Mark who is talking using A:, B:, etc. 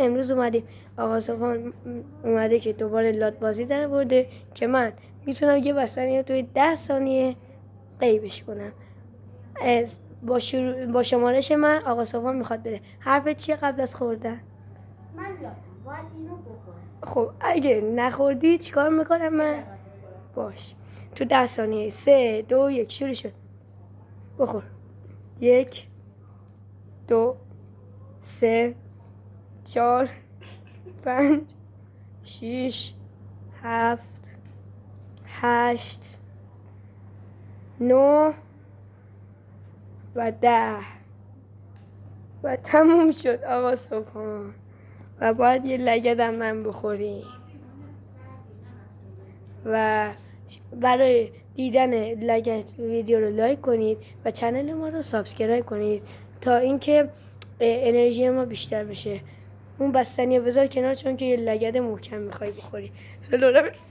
A: امروز اومدیم آقا صبحان اومده که دوباره لات بازی در برده که من میتونم یه بستنی رو توی 10 ثانیه قیبش کنم. با شمارش من آقا صبحان میخواد بره. حرفت چیه قبل از خوردن؟
B: من لاتم باید اینو بخورم.
A: خب اگه نخوردی چیکار میکنم من؟ باش تو 10 ثانیه 3 2 1 شروع شد. بخور. 1 2 3 4 5 6 7 8 9 و 10 و تموم شد آقا صبحان. و باید یه لگد من بخوری. و برای دیدن لگد ویدیو رو لایک کنید و چنل ما رو سابسکرایب کنید تا اینکه انرژی ما بیشتر بشه. اون بستنی رو بذار کنار چون که یه لگد محکم میخوای بخوری.